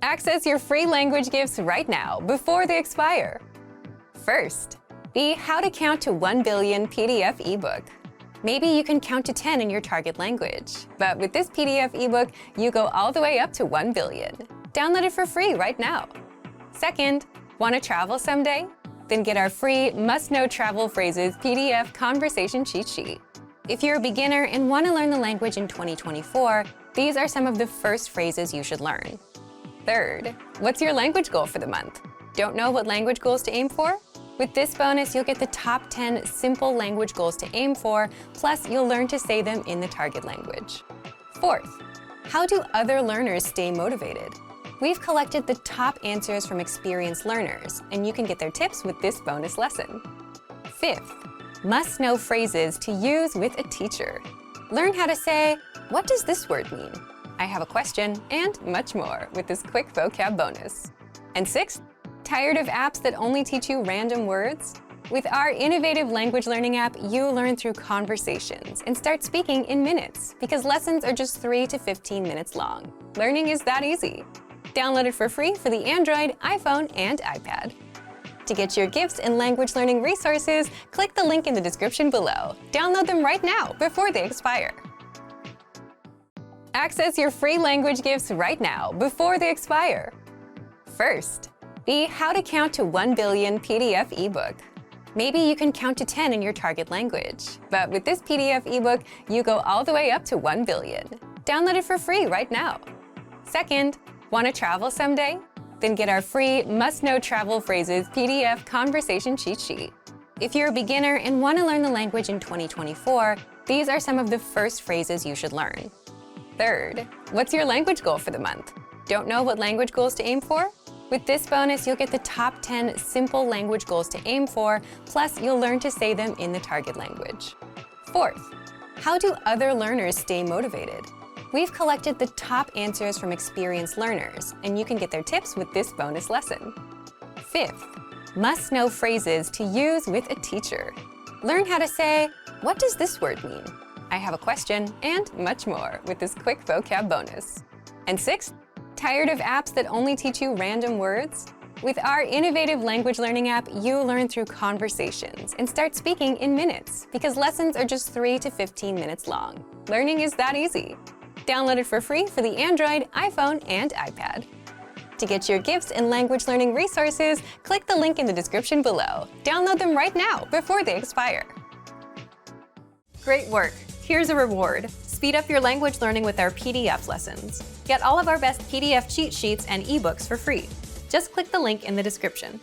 Access your free language gifts right now before they expire. First, the How to Count to 1 Billion PDF ebook. Maybe you can count to 10 in your target language, but with this PDF ebook, you go all the way up to 1 billion. Download it for free right now. Second, want to travel someday? Then get our free Must-Know Travel Phrases PDF conversation cheat sheet. If you're a beginner and want to learn the language in 2024, these are some of the first phrases you should learn. Third, what's your language goal for the month? Don't know what language goals to aim for? With this bonus, you'll get the top 10 simple language goals to aim for, plus you'll learn to say them in the target language. Fourth, how do other learners stay motivated? We've collected the top answers from experienced learners, and you can get their tips with this bonus lesson. Fifth, must-know phrases to use with a teacher. Learn how to say, "What does this word mean? I have a question," and much more with this quick vocab bonus. And sixth, tired of apps that only teach you random words? With our innovative language learning app, you learn through conversations and start speaking in minutes because lessons are just 3 to 15 minutes long. Learning is that easy. Download it for free for the Android, iPhone, and iPad. To get your gifts and language learning resources, click the link in the description below. Download them right now before they expire. Access your free language gifts right now before they expire. First, the How to Count to 1 Billion PDF ebook. Maybe you can count to 10 in your target language, but with this PDF ebook, you go all the way up to 1 billion. Download it for free right now. Second, want to travel someday? Then get our free Must-Know Travel Phrases PDF conversation cheat sheet. If you're a beginner and want to learn the language in 2024, these are some of the first phrases you should learn. Third, what's your language goal for the month? Don't know what language goals to aim for? With this bonus, you'll get the top 10 simple language goals to aim for, plus you'll learn to say them in the target language. Fourth, how do other learners stay motivated? We've collected the top answers from experienced learners, and you can get their tips with this bonus lesson. Fifth, must-know phrases to use with a teacher. Learn how to say, "What does this word mean? I have a question," and much more with this quick vocab bonus. And sixth, tired of apps that only teach you random words? With our innovative language learning app, you learn through conversations and start speaking in minutes because lessons are just 3 to 15 minutes long. Learning is that easy. Download it for free for the Android, iPhone, and iPad. To get your gifts and language learning resources, click the link in the description below. Download them right now before they expire. Great work! Here's a reward. Speed up your language learning with our PDF lessons. Get all of our best PDF cheat sheets and ebooks for free. Just click the link in the description.